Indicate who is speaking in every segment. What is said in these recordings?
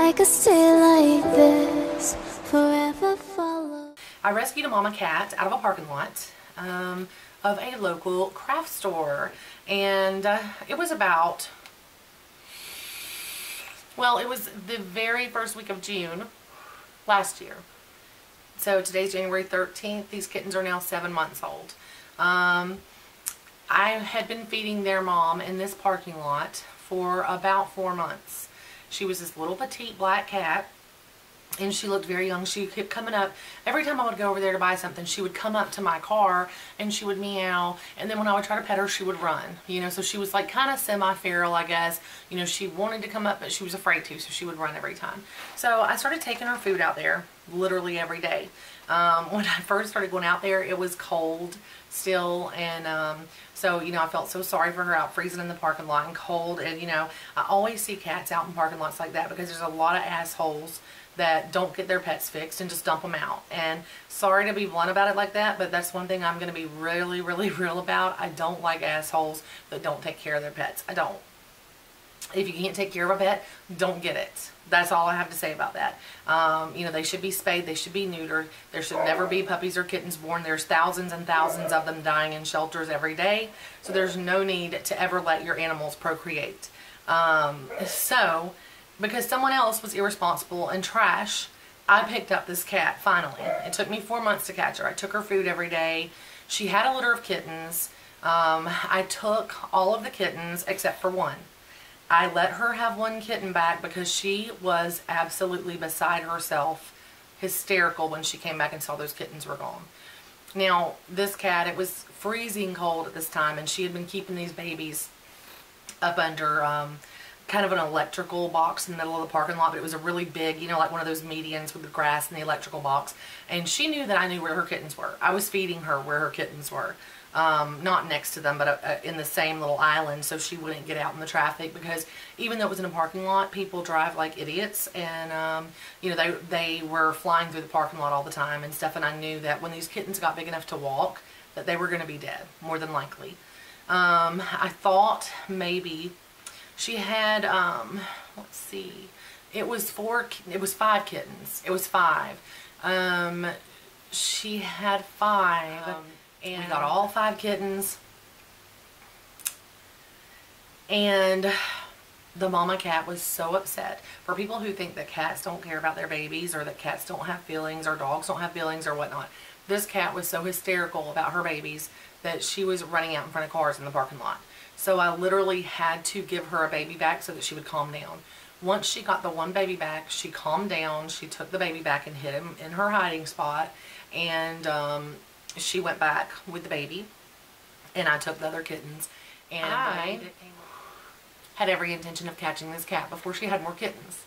Speaker 1: I could stay like this, forever follow.
Speaker 2: I rescued a mama cat out of a parking lot of a local craft store, and it was about, well, it was the very first week of June last year. So today's January 13th. These kittens are now 7 months old. I had been feeding their mom in this parking lot for about 4 months. She was this little petite black cat, and she looked very young. She kept coming up. Every time I would go over there to buy something, she would come up to my car and she would meow, and then when I would try to pet her, she would run. You know, so she was like kind of semi-feral, I guess. You know, she wanted to come up, but she was afraid to, so she would run every time. So I started taking her food out there literally every day. When I first started going out there, it was cold still, and so, you know, I felt so sorry for her out freezing in the parking lot and cold. And, you know, I always see cats out in parking lots like that because there's a lot of assholes that don't get their pets fixed and just dump them out. And sorry to be blunt about it like that, but that's one thing I'm going to be really, really real about. I don't like assholes that don't take care of their pets. I don't. If you can't take care of a pet, don't get it. That's all I have to say about that. You know, they should be spayed. They should be neutered. There should never be puppies or kittens born. There's thousands and thousands of them dying in shelters every day. So there's no need to ever let your animals procreate. So, because someone else was irresponsible and trash, I picked up this cat finally. It took me 4 months to catch her. I took her food every day. She had a litter of kittens. I took all of the kittens except for one. I let her have one kitten back because she was absolutely beside herself, hysterical when she came back and saw those kittens were gone. Now, this cat, it was freezing cold at this time, and she had been keeping these babies up under kind of an electrical box in the middle of the parking lot, but it was a really big, you know, like one of those medians with the grass and the electrical box. And she knew that I knew where her kittens were. I was feeding her where her kittens were. Not next to them, but in the same little island, so she wouldn't get out in the traffic, because even though it was in a parking lot, people drive like idiots, and you know, they were flying through the parking lot all the time and stuff, and I knew that when these kittens got big enough to walk, that they were going to be dead, more than likely. I thought maybe she had, let's see, it was 5 kittens. It was 5. She had 5. And we got all 5 kittens, and the mama cat was so upset. For people who think that cats don't care about their babies, or that cats don't have feelings, or dogs don't have feelings, or whatnot, this cat was so hysterical about her babies that she was running out in front of cars in the parking lot. So I literally had to give her a baby back so that she would calm down. Once she got the one baby back, she calmed down. She took the baby back and hid him in her hiding spot, and she went back with the baby, and I took the other kittens, and I had every intention of catching this cat before she had more kittens.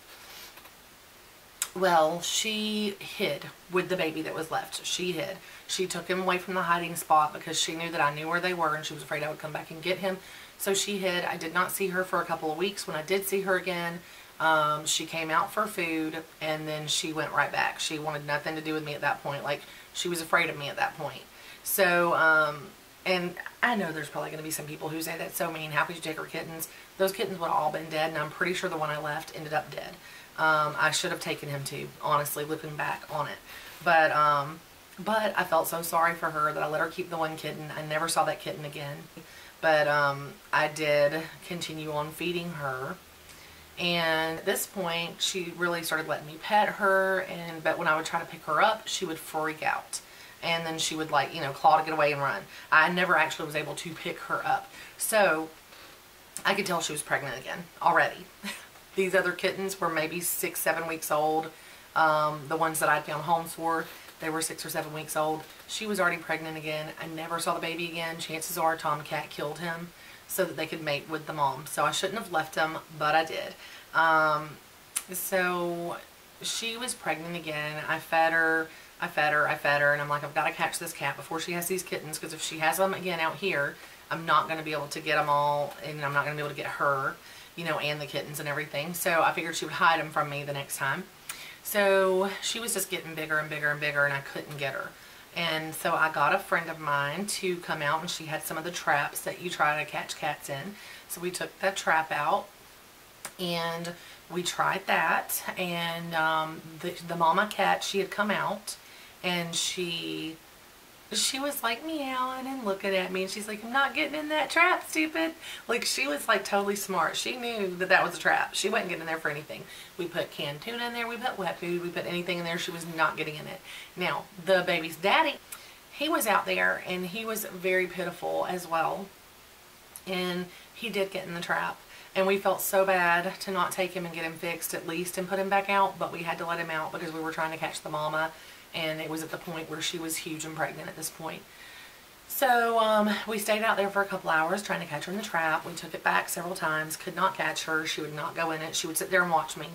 Speaker 2: Well, she hid with the baby that was left. She hid. She took him away from the hiding spot because she knew that I knew where they were, and she was afraid I would come back and get him. So she hid. I did not see her for a couple of weeks. When I did see her again, she came out for food, and then she went right back. She wanted nothing to do with me at that point. Like, she was afraid of me at that point. So, and I know there's probably going to be some people who say that's so mean. How could you take her kittens? Those kittens would have all been dead, and I'm pretty sure the one I left ended up dead. I should have taken him too, honestly, looking back on it. But I felt so sorry for her that I let her keep the one kitten. I never saw that kitten again. But I did continue on feeding her. And at this point, she really started letting me pet her, but when I would try to pick her up, she would freak out. And then she would, like, you know, claw to get away and run. I never actually was able to pick her up. So I could tell she was pregnant again already. These other kittens were maybe 6, 7 weeks old. The ones that I'd found homes for, they were 6 or 7 weeks old. She was already pregnant again. I never saw the baby again. Chances are Tomcat killed him so that they could mate with the mom. So I shouldn't have left him, but I did. So she was pregnant again. I fed her, and I'm like, I've got to catch this cat before she has these kittens, because if she has them again out here, I'm not going to be able to get them all, and I'm not going to be able to get her, you know, and the kittens and everything. So I figured she would hide them from me the next time. So she was just getting bigger and bigger and bigger, and I couldn't get her. And so I got a friend of mine to come out, and she had some of the traps that you try to catch cats in. So we took that trap out, And we tried that, and the mama cat, she had come out, and she was like meowing and looking at me, and she's like, I'm not getting in that trap, stupid. Like, she was like totally smart. She knew that that was a trap. She wasn't getting in there for anything. We put canned tuna in there, we put wet food, we put anything in there. She was not getting in it. Now, the baby's daddy, he was out there, and he was very pitiful as well, and he did get in the trap. And we felt so bad to not take him and get him fixed at least and put him back out, but we had to let him out because we were trying to catch the mama, and it was at the point where she was huge and pregnant at this point. So we stayed out there for a couple hours trying to catch her in the trap. We took it back several times, could not catch her. She would not go in it. She would sit there and watch me.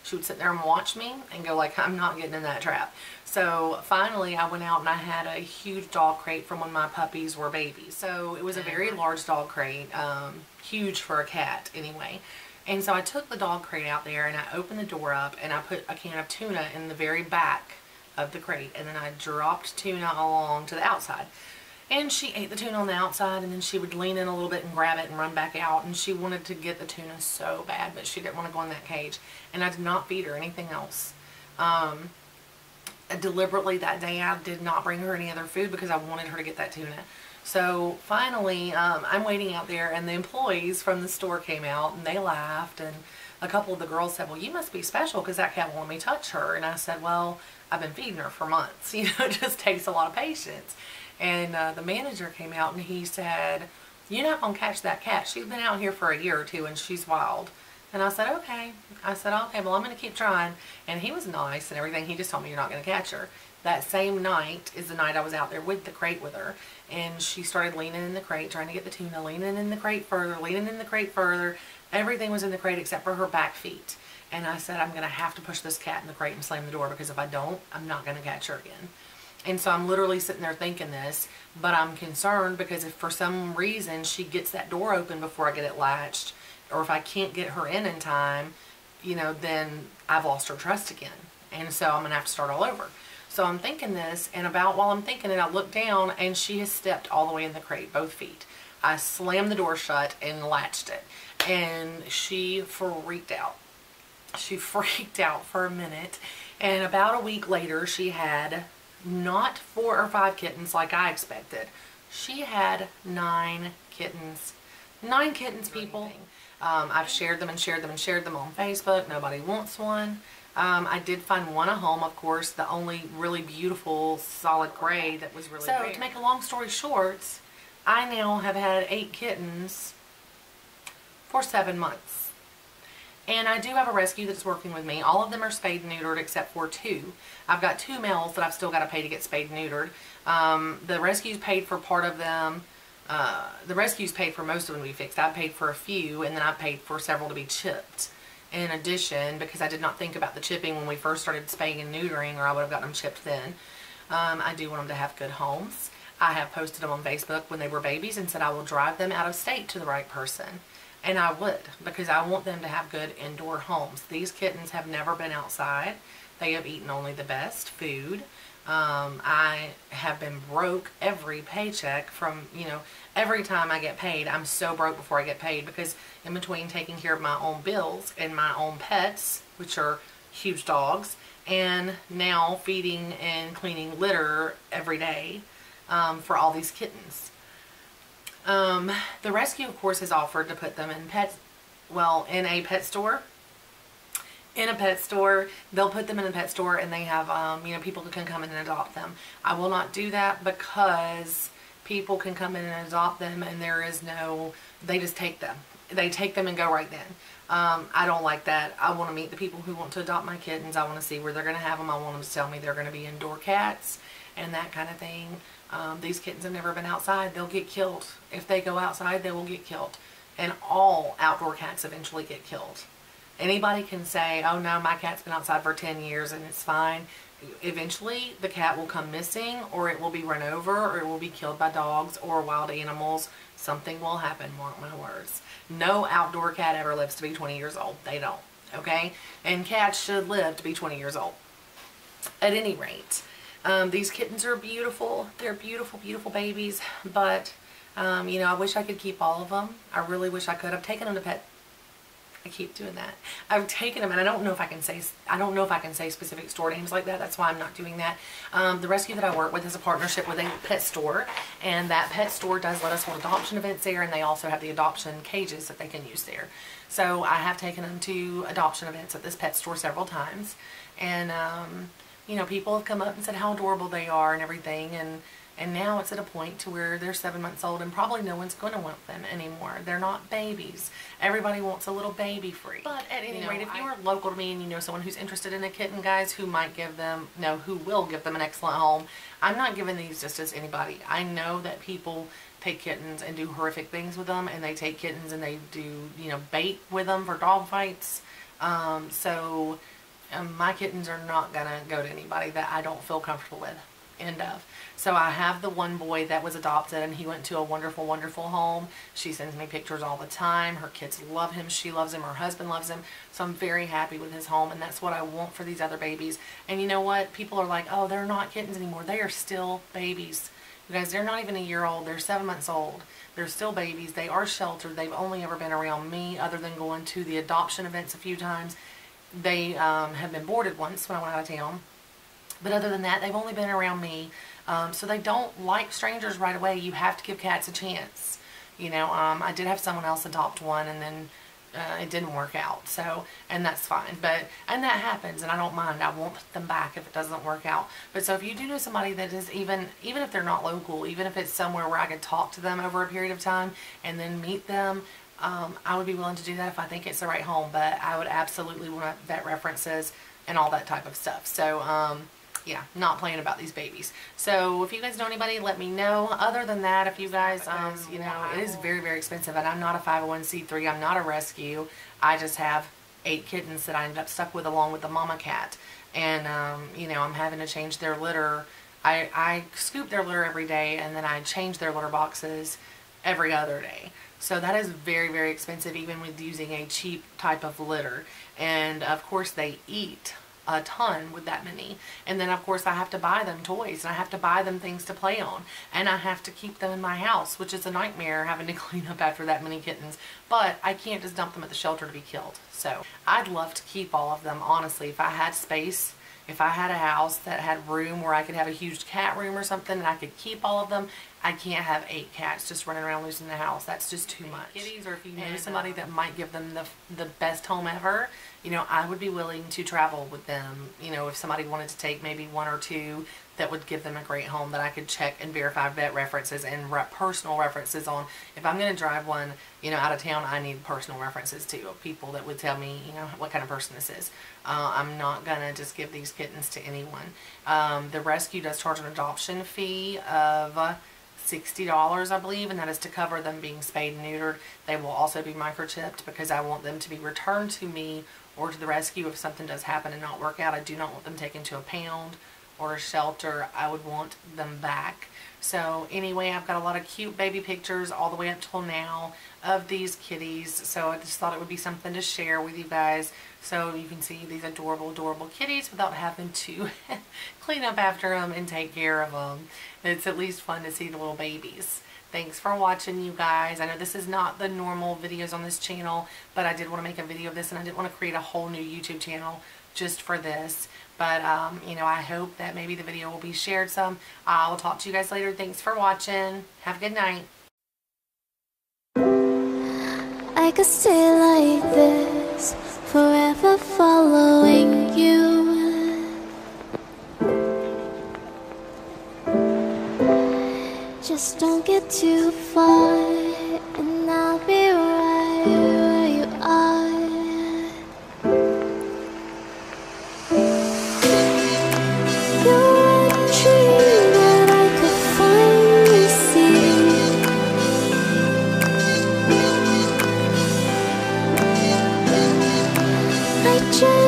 Speaker 2: She would sit there and watch me and go like, I'm not getting in that trap. So finally I went out and I had a huge dog crate from when my puppies were babies. So it was a very large dog crate, huge for a cat anyway. And so I took the dog crate out there and I opened the door up and I put a can of tuna in the very back of the crate, and then I dropped tuna along to the outside. And she ate the tuna on the outside, and then she would lean in a little bit and grab it and run back out, and she wanted to get the tuna so bad, but she didn't want to go in that cage. And I did not feed her anything else. Deliberately that day I did not bring her any other food because I wanted her to get that tuna. So finally I'm waiting out there, and the employees from the store came out and they laughed, and a couple of the girls said, well, you must be special because that cat won't let me touch her. And I said, well, I've been feeding her for months. You know, it just takes a lot of patience. And the manager came out and he said, you're not going to catch that cat. She's been out here for a year or two and she's wild. And I said, okay. I said, okay, well, I'm going to keep trying. And he was nice and everything. He just told me you're not going to catch her. That same night is the night I was out there with the crate with her. And she started leaning in the crate, trying to get the tuna, leaning in the crate further, leaning in the crate further. Everything was in the crate except for her back feet. And I said, I'm going to have to push this cat in the crate and slam the door, because if I don't, I'm not going to catch her again. And so I'm literally sitting there thinking this, but I'm concerned because if for some reason she gets that door open before I get it latched, or if I can't get her in time, you know, then I've lost her trust again. And so I'm going to have to start all over. So I'm thinking this, and about while I'm thinking it, I look down and she has stepped all the way in the crate, both feet. I slammed the door shut and latched it, and she freaked out. She freaked out for a minute, and about a week later she had not 4 or 5 kittens like I expected. She had 9 kittens. 9 kittens, people. I've shared them and shared them and shared them on Facebook. Nobody wants one. I did find one a home, of course, the only really beautiful solid gray that was really rare. So to make a long story short, I now have had 8 kittens for 7 months. And I do have a rescue that's working with me. All of them are spayed and neutered except for 2. I've got 2 males that I've still got to pay to get spayed and neutered. The rescue's paid for part of them. The rescue's paid for most of them to be fixed. I paid for a few, and then I paid for several to be chipped. In addition, because I did not think about the chipping when we first started spaying and neutering, or I would have gotten them chipped then. I do want them to have good homes. I have posted them on Facebook when they were babies and said I will drive them out of state to the right person. And I would, because I want them to have good indoor homes. These kittens have never been outside. They have eaten only the best food. I have been broke every paycheck from, you know, every time I get paid. I'm so broke before I get paid, because in between taking care of my own bills and my own pets, which are huge dogs, and now feeding and cleaning litter every day for all these kittens. The rescue, of course, has offered to put them in in a pet store. In a pet store, they'll put them in a pet store, and they have, you know, people can come in and adopt them. I will not do that, because people can come in and adopt them, and there is no, they just take them. They take them and go right then. I don't like that. I want to meet the people who want to adopt my kittens. I want to see where they're going to have them. I want them to tell me they're going to be indoor cats and that kind of thing. These kittens have never been outside. They'll get killed. If they go outside, they will get killed. And all outdoor cats eventually get killed. Anybody can say, oh no, my cat's been outside for 10 years and it's fine. Eventually, the cat will come missing, or it will be run over, or it will be killed by dogs or wild animals. Something will happen, mark my words. No outdoor cat ever lives to be 20 years old. They don't, okay? And cats should live to be 20 years old. At any rate, these kittens are beautiful. They're beautiful, beautiful babies, but, you know, I wish I could keep all of them. I really wish I could. I've taken them to I keep doing that. I've taken them, and I don't know if I can say specific store names like that. That's why I'm not doing that. The rescue that I work with is a partnership with a pet store, and that pet store does let us hold adoption events there, and they also have the adoption cages that they can use there. So I have taken them to adoption events at this pet store several times, and you know, people have come up and said how adorable they are and everything, and now it's at a point to where they're 7 months old and probably no one's going to want them anymore. They're not babies. Everybody wants a little baby free. But at any rate, if you are local to me and you know someone who's interested in a kitten, guys, who will give them an excellent home, I'm not giving these just as anybody. I know that people take kittens and do horrific things with them, and they take kittens and they do, you know, bait with them for dog fights. My kittens are not going to go to anybody that I don't feel comfortable with. End of. So I have the one boy that was adopted, and he went to a wonderful, wonderful home. She sends me pictures all the time. Her kids love him. She loves him. Her husband loves him. So I'm very happy with his home, and that's what I want for these other babies. And you know what? People are like, oh, they're not kittens anymore. They are still babies. You guys, they're not even a year old. They're 7 months old. They're still babies. They are sheltered. They've only ever been around me, other than going to the adoption events a few times. They have been boarded once when I went out of town. But other than that, they've only been around me. So they don't like strangers right away. You have to give cats a chance. You know, I did have someone else adopt one, and then it didn't work out. So, and that's fine. And that happens, and I don't mind. I won't put them back if it doesn't work out. But so if you do know somebody that is even if they're not local, even if it's somewhere where I could talk to them over a period of time and then meet them, I would be willing to do that if I think it's the right home. But I would absolutely want vet references and all that type of stuff. So, yeah, not playing about these babies. So if you guys know anybody, let me know. Other than that, if you guys, you know, it is very, very expensive, and I'm not a 501c3. I'm not a rescue. I just have 8 kittens that I ended up stuck with along with the mama cat. And, you know, I'm having to change their litter. I scoop their litter every day, and then I change their litter boxes every other day. So that is very, very expensive, even with using a cheap type of litter. And, of course, they eat a ton with that many, and then of course I have to buy them toys, and I have to buy them things to play on, and I have to keep them in my house, which is a nightmare having to clean up after that many kittens. But I can't just dump them at the shelter to be killed. So I'd love to keep all of them, honestly. If I had space, if I had a house that had room where I could have a huge cat room or something and I could keep all of them, I can't have 8 cats just running around loose in the house. That's just too much. Kitties, or if you know somebody that might give them the best home ever, you know, I would be willing to travel with them. You know, if somebody wanted to take maybe 1 or 2 that would give them a great home that I could check and verify vet references and personal references on. If I'm going to drive one, you know, out of town, I need personal references too, of people that would tell me, you know, what kind of person this is. I'm not going to just give these kittens to anyone. The rescue does charge an adoption fee of $60, I believe, and that is to cover them being spayed and neutered. They will also be microchipped because I want them to be returned to me or to the rescue if something does happen and not work out. I do not want them taken to a pound or a shelter. I would want them back. So anyway, I've got a lot of cute baby pictures all the way up till now of these kitties. So I just thought it would be something to share with you guys, so you can see these adorable, adorable kitties without having to clean up after them and take care of them. It's at least fun to see the little babies. Thanks for watching, you guys. I know this is not the normal videos on this channel, but I did want to make a video of this, and I didn't want to create a whole new YouTube channel just for this. But, you know, I hope that maybe the video will be shared some. I will talk to you guys later. Thanks for watching. Have a good night.
Speaker 1: I could stay like this, forever following you. Just don't get too far, and I'll be right where you are. You're a dream that I could finally see. I just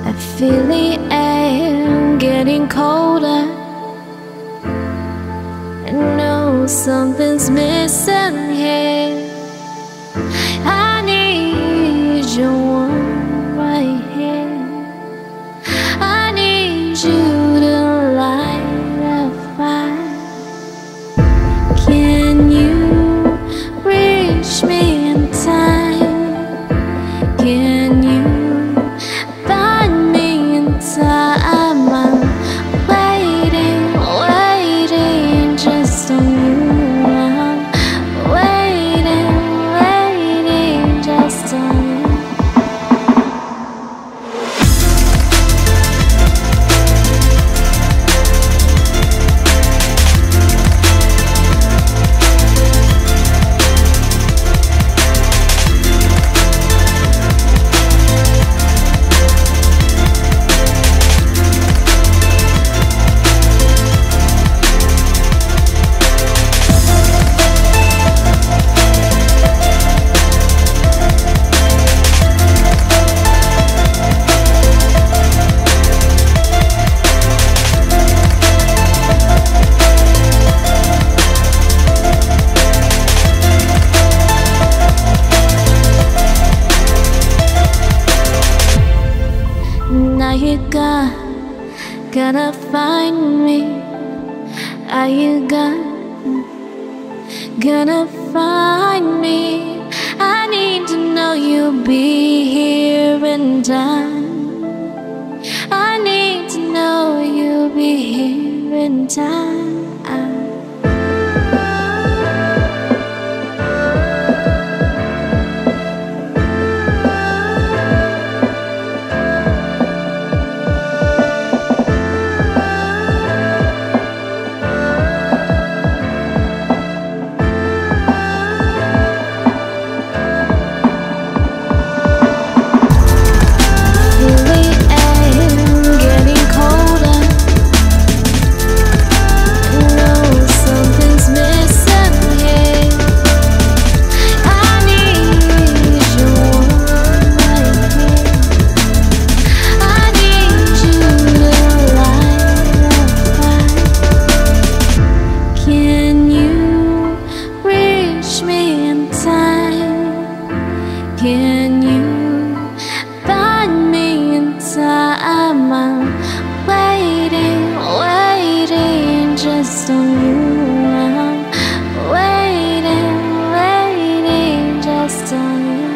Speaker 1: I feel the air getting colder. I know something's missing here. I need your warmth right here. I need you to light a fire. Can you reach me in time? Can you find me in time? I'm waiting, waiting just on you. I'm waiting, waiting just on you. Now you gonna find me. Are you gonna find me? I need to know you'll be here in time. I need to know you'll be here in time. Can you find me in time? I'm waiting, waiting just on you. I'm waiting, waiting just on you.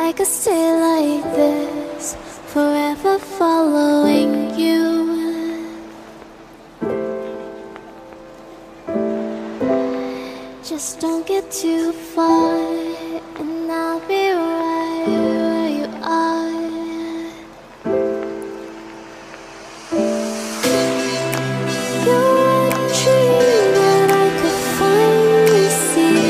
Speaker 1: I could stay like this, forever following you. Just don't get too far, and I'll be right where you are. You're a dream that I could finally see.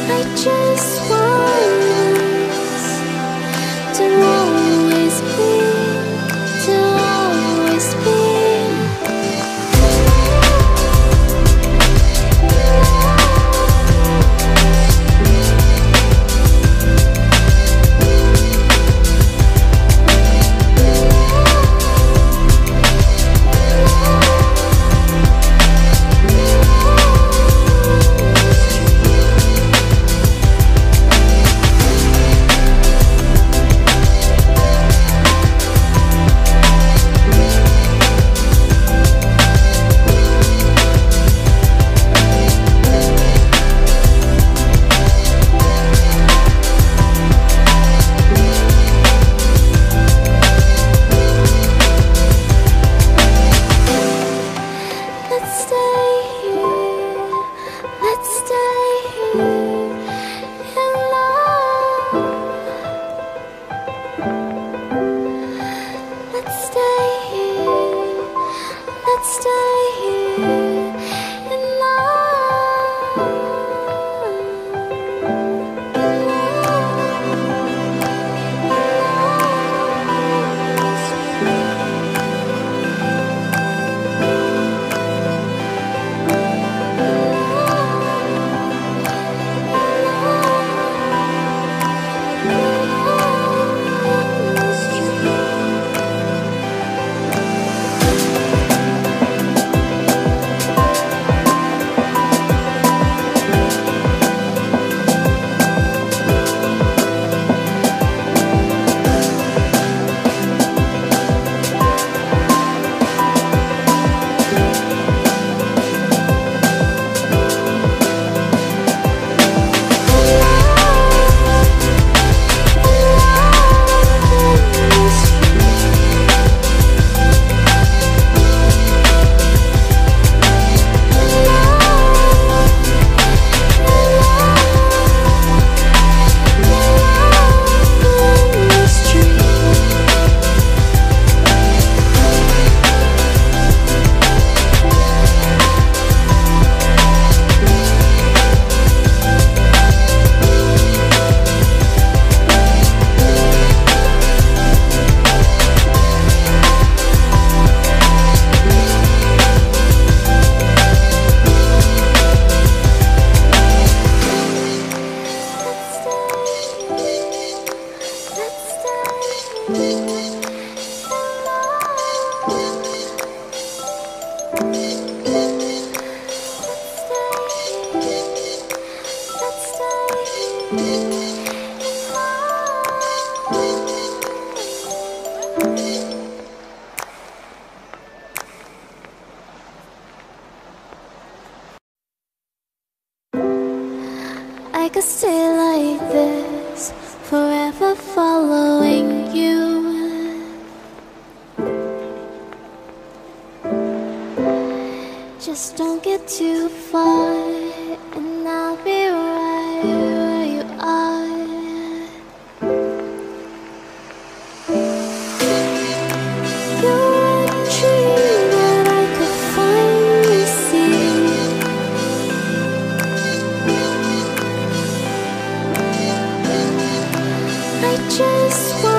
Speaker 1: I just want us to always be, to always be. Let's stay here, let's stay here in love. Let's stay here, let's stay here in love. I could stay like this, forever following you. Just don't get too far, and I'll be right where you are. You're a dream that I could finally see. I just this world.